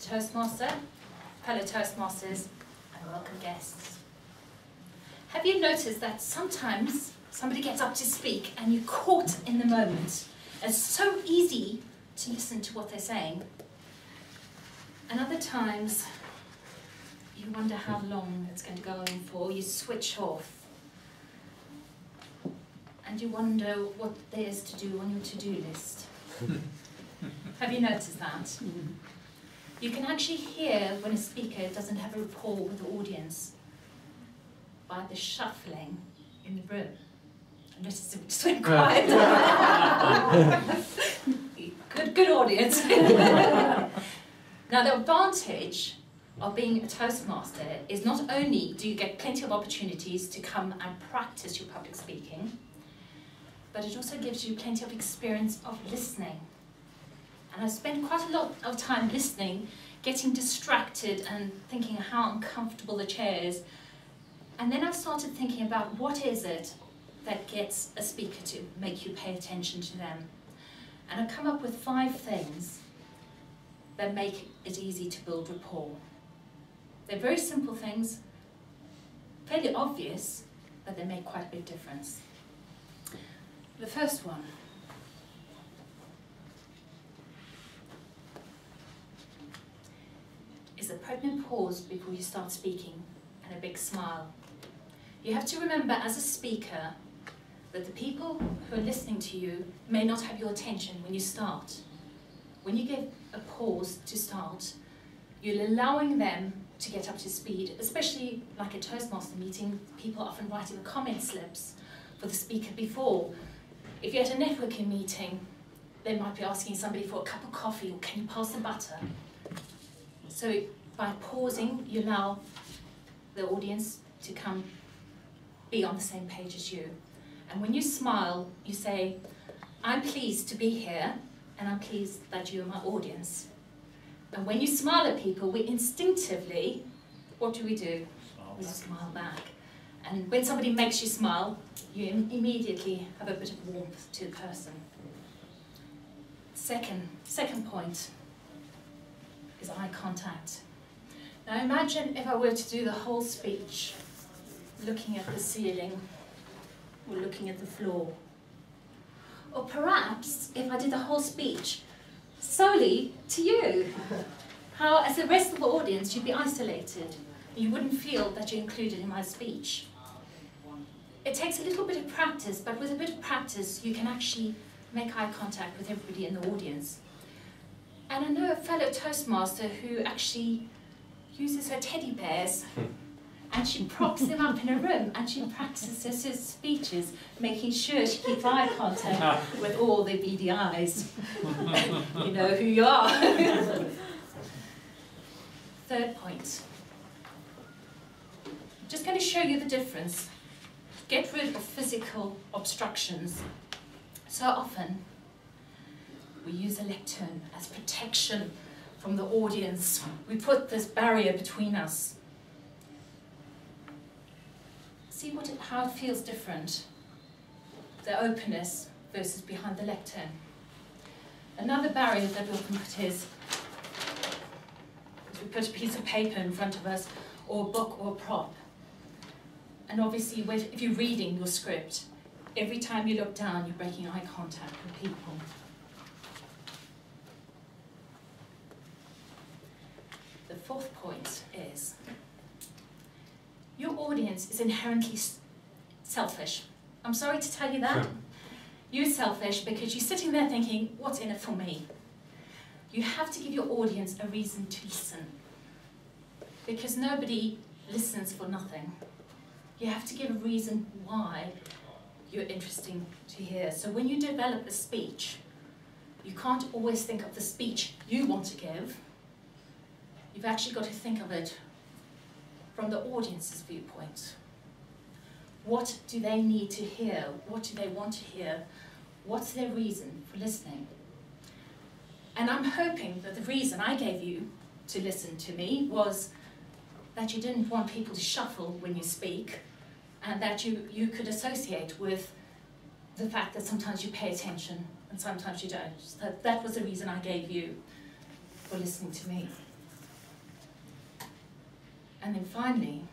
Toastmaster, fellow Toastmasters, and welcome guests. Have you noticed that sometimes somebody gets up to speak and you're caught in the moment? It's so easy to listen to what they're saying. And other times, you wonder how long it's going to go on for. You switch off. And you wonder what there is to do on your to-do list. Have you noticed that? You can actually hear when a speaker doesn't have a rapport with the audience by the shuffling in the room. Unless it's just went quiet. Good audience. Now the advantage of being a Toastmaster is not only do you get plenty of opportunities to come and practice your public speaking, but it also gives you plenty of experience of listening. And I've spent quite a lot of time listening, getting distracted and thinking how uncomfortable the chair is. And then I've started thinking about what is it that gets a speaker to make you pay attention to them. And I've come up with 5 things that make it easy to build rapport. They're very simple things, fairly obvious, but they make quite a big difference. The first one is a pregnant pause before you start speaking and a big smile. You have to remember as a speaker that the people who are listening to you may not have your attention when you start. When you give a pause to start, you're allowing them to get up to speed, especially like a Toastmaster meeting, people often writing the comment slips for the speaker before. If you're at a networking meeting, they might be asking somebody for a cup of coffee or can you pass the butter? So by pausing, you allow the audience to be on the same page as you. And when you smile, you say, I'm pleased to be here and I'm pleased that you're my audience. And when you smile at people, we instinctively, what do? We smile back. And when somebody makes you smile, you immediately have a bit of warmth to the person. Second point is eye contact. Now imagine if I were to do the whole speech looking at the ceiling or looking at the floor. Or perhaps if I did the whole speech solely to you. How, as the rest of the audience, you'd be isolated. You wouldn't feel that you're included in my speech. It takes a little bit of practice, but with a bit of practice, you can actually make eye contact with everybody in the audience. And I know a fellow Toastmaster who actually uses her teddy bears and she props them up in a room and she practices her speeches, making sure she keeps eye contact with all the beady eyes. You know who you are. Third point. I'm just going to show you the difference. Get rid of physical obstructions. So often, we use a lectern as protection from the audience. We put this barrier between us. See how it feels different. The openness versus behind the lectern. Another barrier that we often put is we put a piece of paper in front of us, or a book or a prop. And obviously, if you're reading your script, every time you look down, you're breaking eye contact with people. The fourth point is, your audience is inherently selfish. I'm sorry to tell you that. You're selfish because you're sitting there thinking, what's in it for me? You have to give your audience a reason to listen. Because nobody listens for nothing. You have to give a reason why you're interesting to hear. So when you develop a speech, you can't always think of the speech you want to give. You've actually got to think of it from the audience's viewpoint. What do they need to hear? What do they want to hear? What's their reason for listening? And I'm hoping that the reason I gave you to listen to me was that you didn't want people to shuffle when you speak, and that you could associate with the fact that sometimes you pay attention and sometimes you don't. So that was the reason I gave you for listening to me. And then finally,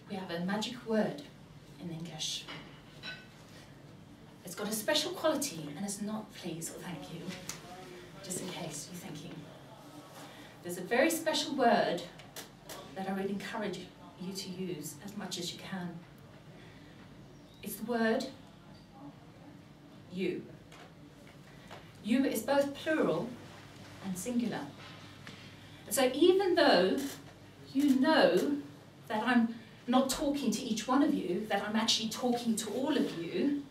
we have a magic word in English. It's got a special quality, and it's not please or thank you, just in case you're thinking. There's a very special word that I would encourage you to use as much as you can. It's the word you. You is both plural and singular. And so even though you know that I'm not talking to each one of you, that I'm actually talking to all of you,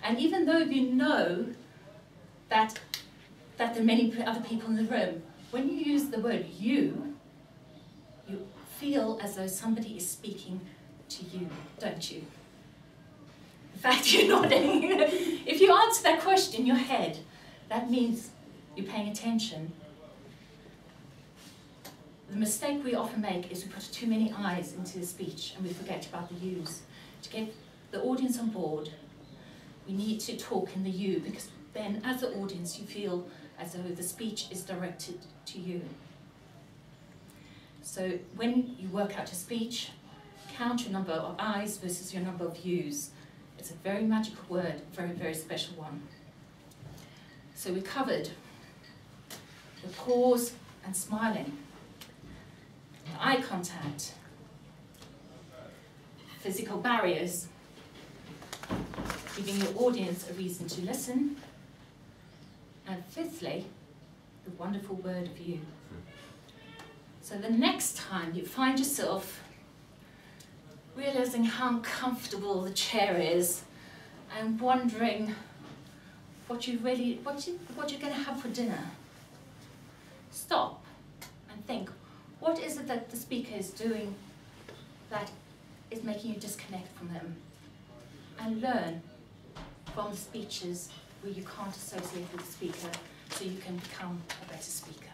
and even though you know that there are many other people in the room, when you use the word you feel as though somebody is speaking to you, don't you? In fact, you're nodding. If you answer that question in your head, that means you're paying attention. The mistake we often make is we put too many I's into the speech and we forget about the you's. To get the audience on board, we need to talk in the you, because then as the audience you feel as though the speech is directed to you. So when you work out your speech, count your number of I's versus your number of you's. It's a very magical word, very, very special one. So we covered the pause and smiling, eye contact, physical barriers, giving your audience a reason to listen, and fifthly, the wonderful word of you. So the next time you find yourself realizing how uncomfortable the chair is and wondering what you're going to have for dinner, stop and think, what is it that the speaker is doing that is making you disconnect from them? And learn from speeches where you can't associate with the speaker so you can become a better speaker.